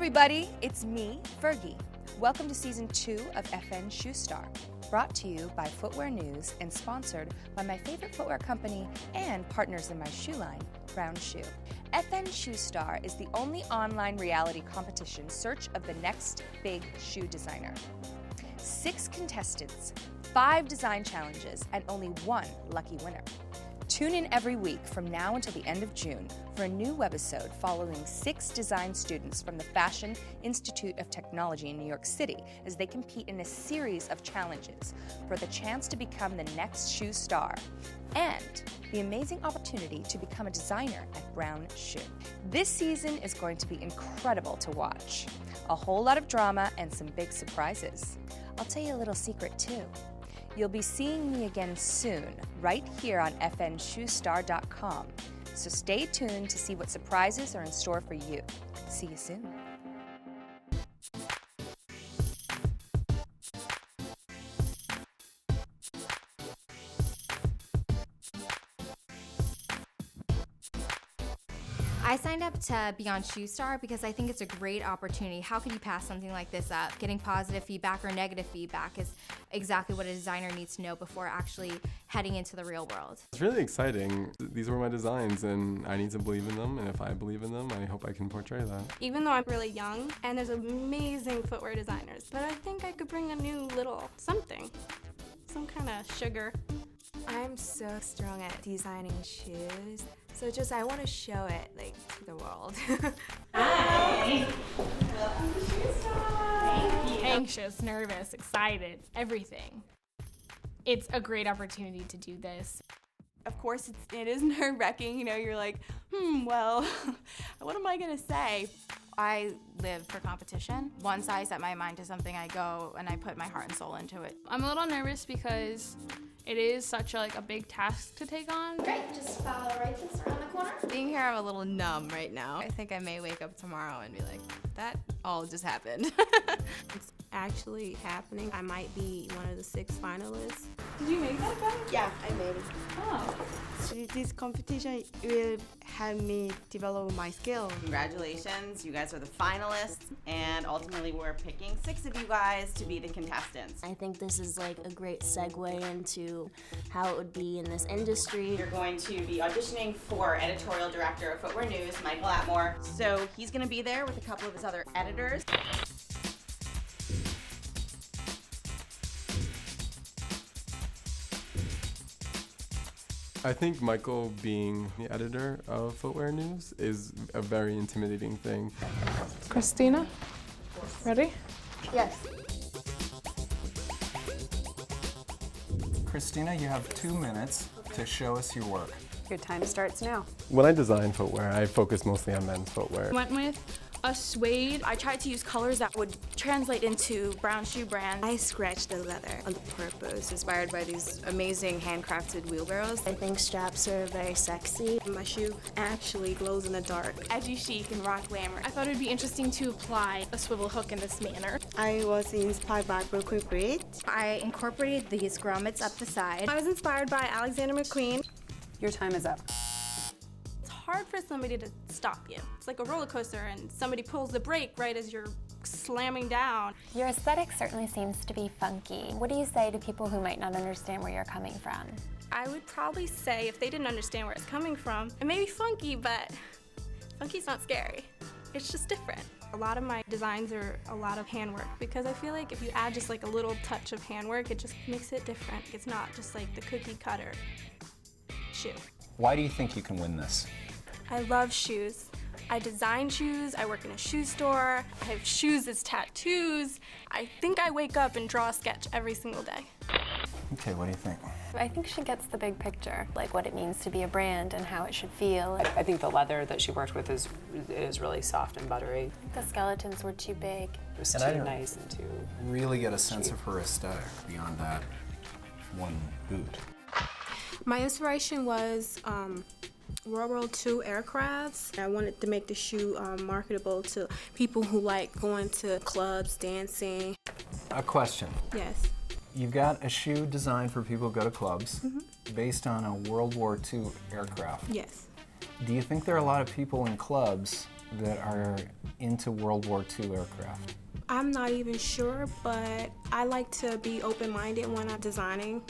everybody, it's me, Fergie. Welcome to Season 2 of FN Shoe Star, brought to you by Footwear News and sponsored by my favorite footwear company and partners in my shoe line, Brown Shoe. FN Shoe Star is the only online reality competition search of the next big shoe designer. 6 contestants, 5 design challenges, and only 1 lucky winner. Tune in every week from now until the end of June for a new webisode following 6 design students from the Fashion Institute of Technology in New York City as they compete in a series of challenges for the chance to become the next shoe star and the amazing opportunity to become a designer at Brown Shoe. This season is going to be incredible to watch. A whole lot of drama and some big surprises. I'll tell you a little secret too. You'll be seeing me again soon, right here on fnshoestar.com. So stay tuned to see what surprises are in store for you. See you soon. I signed up to be on Shoe Star because I think it's a great opportunity. How could you pass something like this up? Getting positive feedback or negative feedback is exactly what a designer needs to know before actually heading into the real world. It's really exciting. These were my designs and I need to believe in them, and if I believe in them, I hope I can portray that. Even though I'm really young and there's amazing footwear designers, but I think I could bring a new little something, some kind of sugar. I'm so strong at designing shoes, so just I want to show it to the world. Hi! Welcome to Shoe Star! Thank you. Anxious, nervous, excited, everything. It's a great opportunity to do this. Of course, it is nerve-wracking. You know, you're like, well, what am I gonna say? I live for competition. Once I set my mind to something, I go and I put my heart and soul into it. I'm a little nervous because it is such a big task to take on. Great, just follow right this around the corner. Being here, I'm a little numb right now. I think I may wake up tomorrow and be like, that all just happened. It's actually happening. I might be one of the 6 finalists. Did you make that, guy? Yeah, I made it. Oh. So this competition will help me develop my skills. Congratulations, you guys are the finalists, and ultimately we're picking 6 of you guys to be the contestants. I think this is a great segue into how it would be in this industry. You're going to be auditioning for editorial director of Footwear News, Michael Atmore. So he's going to be there with a couple of his other editors. I think Michael being the editor of Footwear News is a very intimidating thing. Christina, ready? Yes. Christina, you have 2 minutes to show us your work. Your time starts now. When I design footwear, I focus mostly on men's footwear. Went with a suede. I tried to use colors that would translate into Brown Shoe brand. I scratched the leather on the purpose, inspired by these amazing handcrafted wheelbarrows. I think straps are very sexy. My shoe actually glows in the dark. Edgy chic and rock glamour. I thought it would be interesting to apply a swivel hook in this manner. I was inspired by Brooklyn Bridge. I incorporated these grommets up the side. I was inspired by Alexander McQueen. Your time is up. It's hard for somebody to stop you. It's like a roller coaster and somebody pulls the brake right as you're slamming down. Your aesthetic certainly seems to be funky. What do you say to people who might not understand where you're coming from? I would probably say if they didn't understand where it's coming from, it may be funky, but funky's not scary. It's just different. A lot of my designs are a lot of handwork because I feel like if you add just a little touch of handwork, it just makes it different. It's not just the cookie cutter shoe. Why do you think you can win this? I love shoes. I design shoes, I work in a shoe store, I have shoes as tattoos. I think I wake up and draw a sketch every single day. Okay, what do you think? I think she gets the big picture, what it means to be a brand and how it should feel. I think the leather that she worked with is really soft and buttery. The skeletons were too big. It was too nice and too really get a sense of her aesthetic beyond that one boot. My inspiration was World War II aircrafts. I wanted to make the shoe marketable to people who like going to clubs, dancing. A question. Yes. You've got a shoe designed for people who go to clubs based on a World War II aircraft. Yes. Do you think there are a lot of people in clubs that are into World War II aircraft? I'm not even sure, but I like to be open-minded when I'm designing.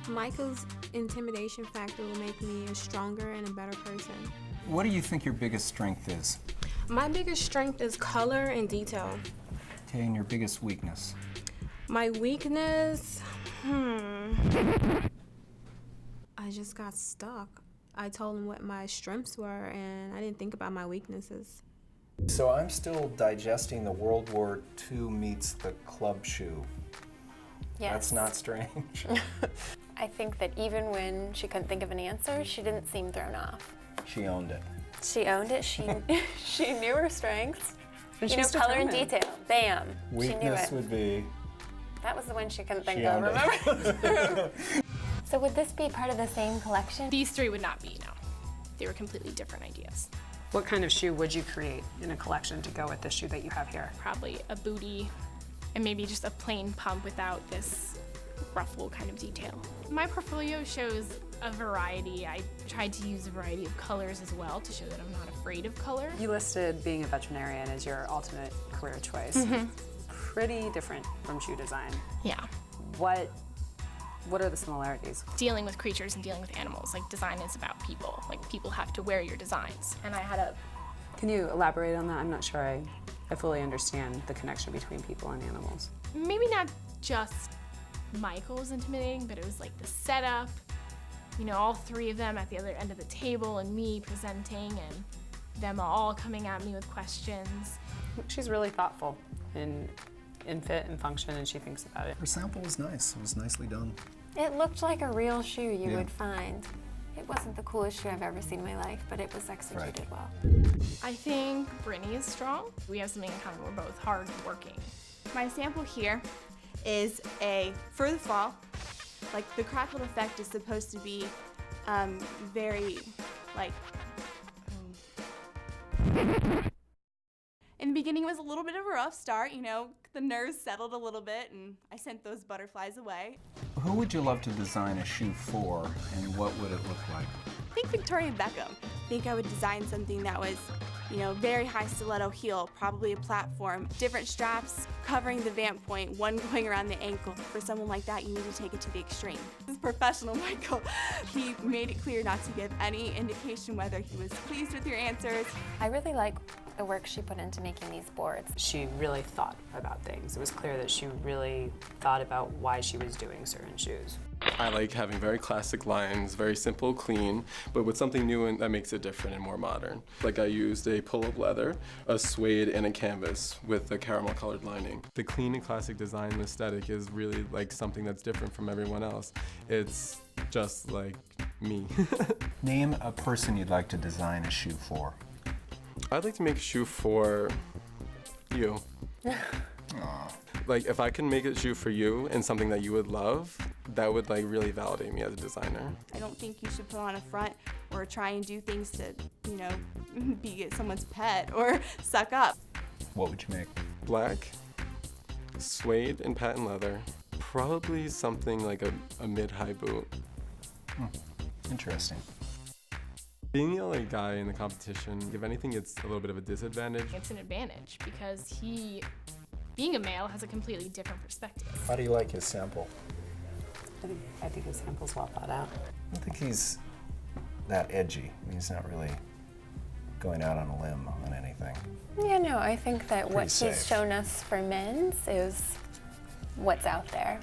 Michael's intimidation factor will make me a stronger and a better person. What do you think your biggest strength is? My biggest strength is color and detail. Okay, and your biggest weakness? My weakness, I just got stuck. I told him what my strengths were, and I didn't think about my weaknesses. So I'm still digesting the World War II meets the club shoe. Yes. That's not strange. I think that even when she couldn't think of an answer, she didn't seem thrown off. She owned it. She owned it. She she knew her strengths. And you know, she's color and determined. detail. Bam. She knew Weakness it. would be... That was the one she couldn't think She of, owned it. remember? So would this be part of the same collection? These three would not be, no. They were completely different ideas. What kind of shoe would you create in a collection to go with the shoe that you have here? Probably a booty and maybe just a plain pump without this ruffle kind of detail. My portfolio shows a variety. I tried to use a variety of colors as well to show that I'm not afraid of color. You listed being a veterinarian as your ultimate career choice. Pretty different from shoe design. Yeah. What are the similarities? Dealing with creatures and dealing with animals. Like, design is about people. Like, people have to wear your designs. And I had a... Can you elaborate on that? I'm not sure I fully understand the connection between people and animals. Maybe not just Michael's intimidating, but it was like the setup, you know, all three of them at the other end of the table and me presenting and them all coming at me with questions. She's really thoughtful in fit and function, and she thinks about it. Her sample was nice. It was nicely done. It looked like a real shoe you Yeah. would find. It wasn't the coolest shoe I've ever seen in my life, but it was executed well. I think Brittany is strong. We have something in common. We're both hard working. My sample here is for the fall. Like, the crackled effect is supposed to be very, like, in the beginning it was a little bit of a rough start, you know, the nerves settled a little bit and I sent those butterflies away. Who would you love to design a shoe for, and what would it look like? I think Victoria Beckham. I think I would design something that was, you know, very high stiletto heel, probably a platform, different straps covering the vamp point, one going around the ankle. For someone like that, you need to take it to the extreme. This is professional Michael. He made it clear not to give any indication whether he was pleased with your answers. I really like the work she put into making these boards. She really thought about things. It was clear that she really thought about why she was doing certain shoes. I like having very classic lines, very simple, clean, but with something new and that makes it different and more modern. Like, I used a pull-up leather, a suede, and a canvas with a caramel colored lining. The clean and classic design aesthetic is really like something that's different from everyone else. It's just like me. Name a person you'd like to design a shoe for. I'd like to make a shoe for you. Aww. Like, if I can make a shoe for you and something that you would love, that would like really validate me as a designer. I don't think you should put on a front or try and do things to, you know, be someone's pet or suck up. What would you make? Black, suede, and patent leather. Probably something like a mid-high boot. Interesting. Being the only guy in the competition, if anything, it's a little bit of a disadvantage. It's an advantage because he, being a male, has a completely different perspective. How do you like his sample? I think his sample's well thought out. I don't think he's that edgy. He's not really going out on a limb on anything. Yeah, no, I think that what he's safe. shown us for men's is what's out there.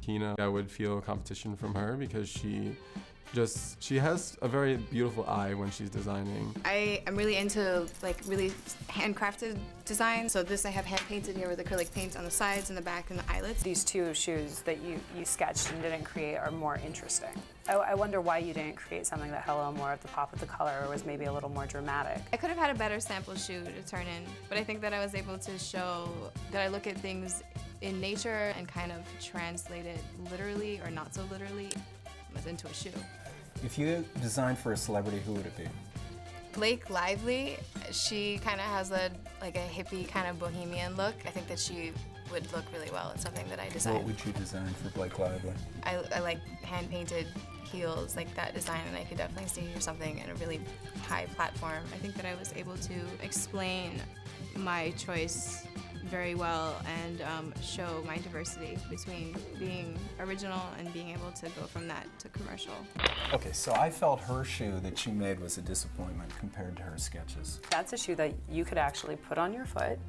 Kina, I would feel competition from her because she has a very beautiful eye when she's designing. I am really into like really handcrafted design. So this I have hand painted here with acrylic paint on the sides and the back and the eyelets. These two shoes that you sketched and didn't create are more interesting. I wonder why you didn't create something that had a little more of the pop of the color or was maybe a little more dramatic. I could have had a better sample shoe to turn in, but I think that I was able to show that I look at things in nature and kind of translate it literally or not so literally into a shoe. If you designed for a celebrity, who would it be? Blake Lively, she kind of has like a hippie kind of bohemian look. I think that she would look really well. It's something that I designed. What would you design for Blake Lively? I like hand-painted heels, like that design, and I could definitely see something in a really high platform. I think that I was able to explain my choice very well and show my diversity between being original and being able to go from that to commercial. Okay, so I felt her shoe that you made was a disappointment compared to her sketches. That's a shoe that you could actually put on your foot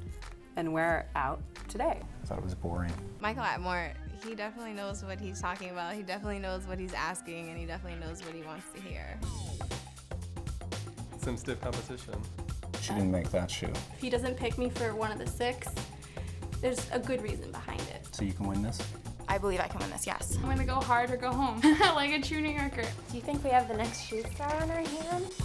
and wear out today. I thought it was boring. Michael Atmore, he definitely knows what he's talking about. He definitely knows what he's asking, and he definitely knows what he wants to hear. Some stiff competition. She didn't make that shoe. If he doesn't pick me for one of the 6, there's a good reason behind it. So you can win this? I believe I can win this, yes. I'm gonna go hard or go home, like a true New Yorker. Do you think we have the next shoe star on our hands?